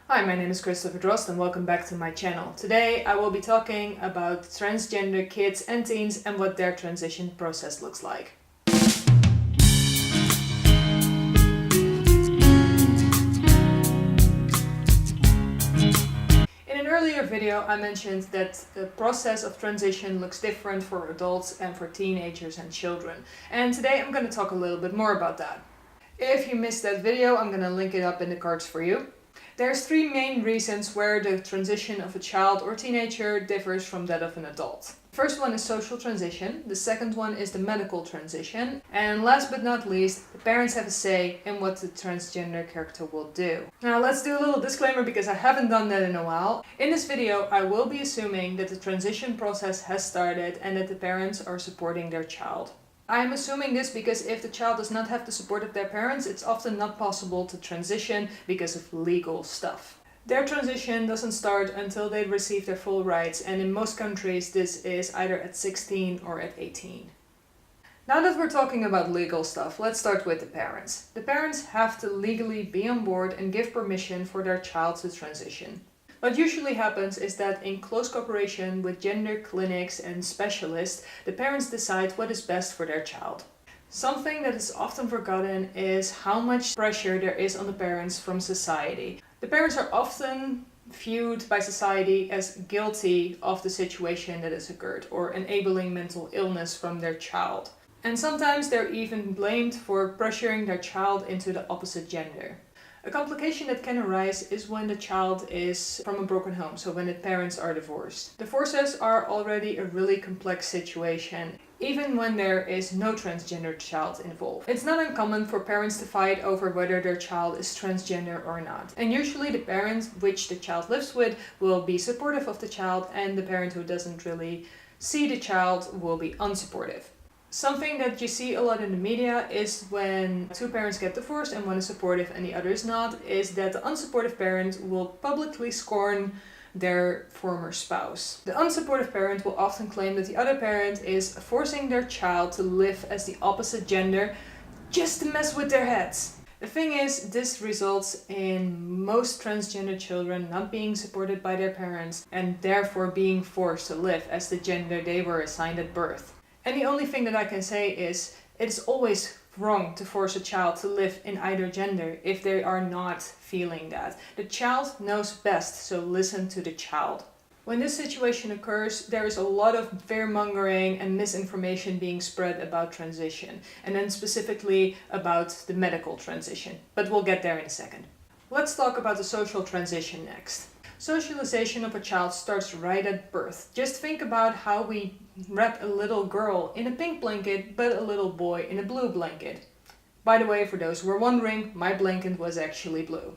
Hi, my name is Drost and welcome back to my channel. Today I will be talking about transgender kids and teens and what their transition process looks like. In an earlier video I mentioned that the process of transition looks different for adults and for teenagers and children. And today I'm going to talk a little bit more about that. If you missed that video, I'm going to link it up in the cards for you. There's three main reasons where the transition of a child or teenager differs from that of an adult. The first one is social transition, the second one is the medical transition, and last but not least, the parents have a say in what the transgender character will do. Now let's do a little disclaimer because I haven't done that in a while. In this video I will be assuming that the transition process has started and that the parents are supporting their child. I am assuming this because if the child does not have the support of their parents, it's often not possible to transition because of legal stuff. Their transition doesn't start until they receive their full rights, and in most countries this is either at 16 or at 18. Now that we're talking about legal stuff, let's start with the parents. The parents have to legally be on board and give permission for their child to transition. What usually happens is that in close cooperation with gender clinics and specialists, the parents decide what is best for their child. Something that is often forgotten is how much pressure there is on the parents from society. The parents are often viewed by society as guilty of the situation that has occurred or enabling mental illness from their child. And sometimes they're even blamed for pressuring their child into the opposite gender. A complication that can arise is when the child is from a broken home, so when the parents are divorced. Divorces are already a really complex situation, even when there is no transgender child involved. It's not uncommon for parents to fight over whether their child is transgender or not. And usually the parent which the child lives with will be supportive of the child, and the parent who doesn't really see the child will be unsupportive. Something that you see a lot in the media is when two parents get divorced and one is supportive and the other is not, is that the unsupportive parent will publicly scorn their former spouse. The unsupportive parent will often claim that the other parent is forcing their child to live as the opposite gender just to mess with their heads. The thing is, this results in most transgender children not being supported by their parents and therefore being forced to live as the gender they were assigned at birth. And the only thing that I can say is, it's always wrong to force a child to live in either gender if they are not feeling that. The child knows best, so listen to the child. When this situation occurs, there is a lot of fear-mongering and misinformation being spread about transition, and then specifically about the medical transition. But we'll get there in a second. Let's talk about the social transition next. Socialization of a child starts right at birth. Just think about how we wrap a little girl in a pink blanket, but a little boy in a blue blanket. By the way, for those who are wondering, my blanket was actually blue.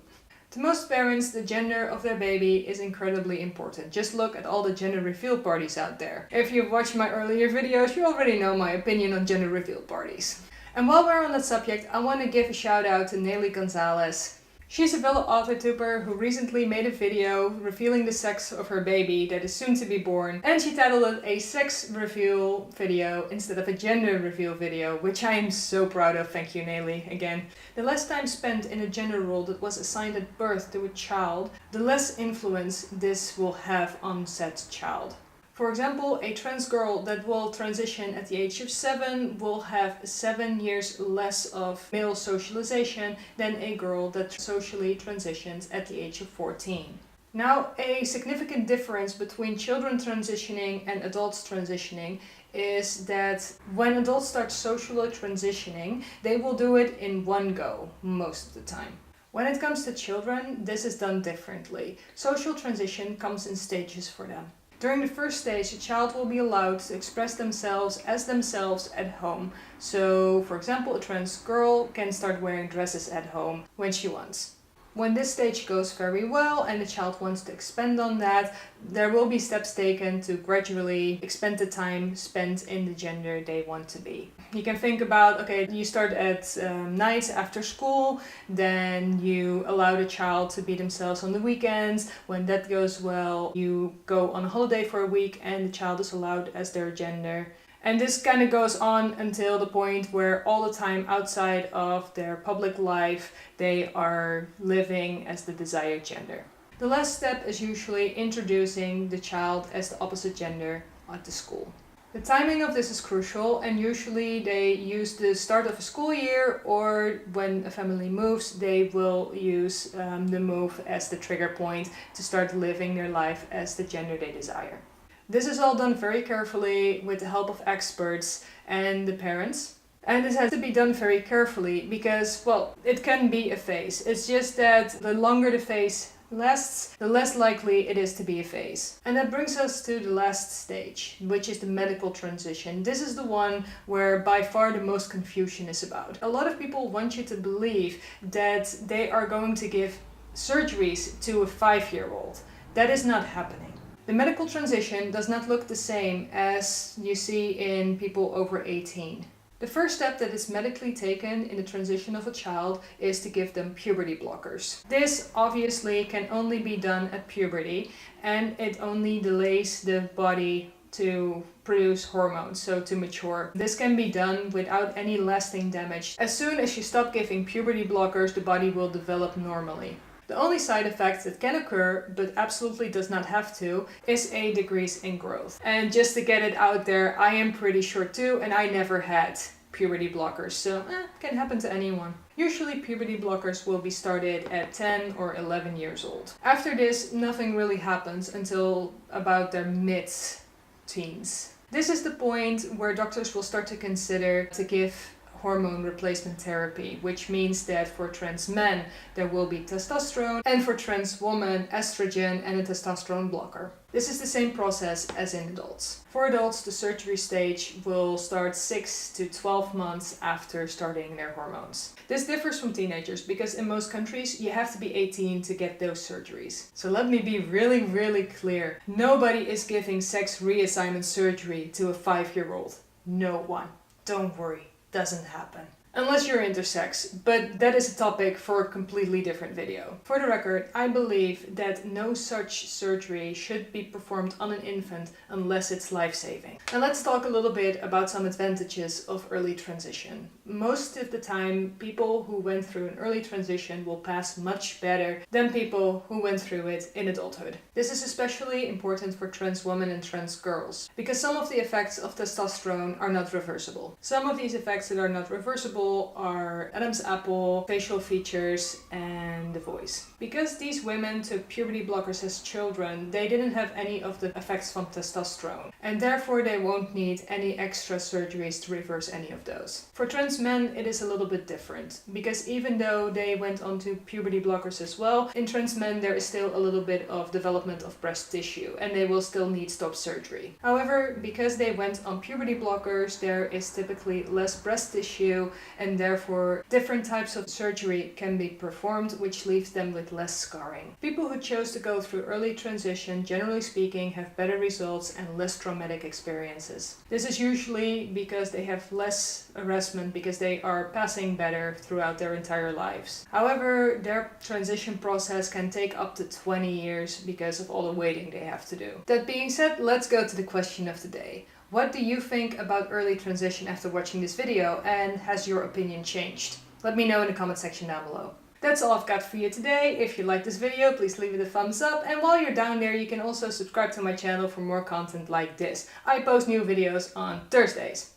To most parents, the gender of their baby is incredibly important. Just look at all the gender reveal parties out there. If you've watched my earlier videos, you already know my opinion on gender reveal parties. And while we're on that subject, I want to give a shout out to Nelly Gonzalez. She's a fellow author-tuber who recently made a video revealing the sex of her baby that is soon to be born, and she titled it a sex reveal video instead of a gender reveal video, which I am so proud of. Thank you, Nelly, again. The less time spent in a gender role that was assigned at birth to a child, the less influence this will have on said child. For example, a trans girl that will transition at the age of 7 will have 7 years less of male socialization than a girl that socially transitions at the age of 14. Now, a significant difference between children transitioning and adults transitioning is that when adults start socially transitioning, they will do it in one go most of the time. When it comes to children, this is done differently. Social transition comes in stages for them. During the first stage, a child will be allowed to express themselves as themselves at home. So, for example, a trans girl can start wearing dresses at home when she wants. When this stage goes very well and the child wants to expand on that, there will be steps taken to gradually expand the time spent in the gender they want to be. You can think about, okay, you start at night after school, then you allow the child to be themselves on the weekends. When that goes well, you go on a holiday for a week and the child is allowed as their gender. And this kind of goes on until the point where all the time outside of their public life, they are living as the desired gender. The last step is usually introducing the child as the opposite gender at the school. The timing of this is crucial, and usually they use the start of a school year, or when a family moves, they will use the move as the trigger point to start living their life as the gender they desire. This is all done very carefully with the help of experts and the parents. And this has to be done very carefully because, well, it can be a phase. It's just that the longer the phase lasts, the less likely it is to be a phase. And that brings us to the last stage, which is the medical transition. This is the one where by far the most confusion is about. A lot of people want you to believe that they are going to give surgeries to a 5-year-old. That is not happening. The medical transition does not look the same as you see in people over 18. The first step that is medically taken in the transition of a child is to give them puberty blockers. This obviously can only be done at puberty, and it only delays the body to produce hormones, so to mature. This can be done without any lasting damage. As soon as you stop giving puberty blockers, the body will develop normally. The only side effect that can occur, but absolutely does not have to, is a decrease in growth. And just to get it out there, I am pretty short too, and I never had puberty blockers, so it can happen to anyone. Usually puberty blockers will be started at 10 or 11 years old. After this, nothing really happens until about their mid-teens. This is the point where doctors will start to consider to give hormone replacement therapy, which means that for trans men there will be testosterone, and for trans women estrogen and a testosterone blocker. This is the same process as in adults. For adults, the surgery stage will start 6 to 12 months after starting their hormones. This differs from teenagers because in most countries you have to be 18 to get those surgeries. So let me be really clear. Nobody is giving sex reassignment surgery to a 5-year-old. No one. Don't worry. Doesn't happen. Unless you're intersex, but that is a topic for a completely different video. For the record, I believe that no such surgery should be performed on an infant unless it's life-saving. Now let's talk a little bit about some advantages of early transition. Most of the time, people who went through an early transition will pass much better than people who went through it in adulthood. This is especially important for trans women and trans girls, because some of the effects of testosterone are not reversible. Some of these effects that are not reversible are Adam's apple, facial features, and the voice. Because these women took puberty blockers as children, they didn't have any of the effects from testosterone, and therefore they won't need any extra surgeries to reverse any of those. For trans men, it is a little bit different, because even though they went on to puberty blockers as well, in trans men there is still a little bit of development of breast tissue, and they will still need stop surgery. However, because they went on puberty blockers, there is typically less breast tissue, and therefore different types of surgery can be performed, which leaves them with less scarring. People who chose to go through early transition, generally speaking, have better results and less traumatic experiences. This is usually because they have less harassment, because they are passing better throughout their entire lives. However, their transition process can take up to 20 years because of all the waiting they have to do. That being said, let's go to the question of the day. What do you think about early transition after watching this video, and has your opinion changed? Let me know in the comment section down below. That's all I've got for you today. If you liked this video, please leave it a thumbs up, and while you're down there you can also subscribe to my channel for more content like this. I post new videos on Thursdays.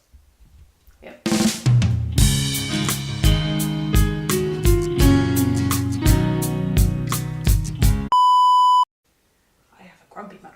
Yep. I have a grumpy mug.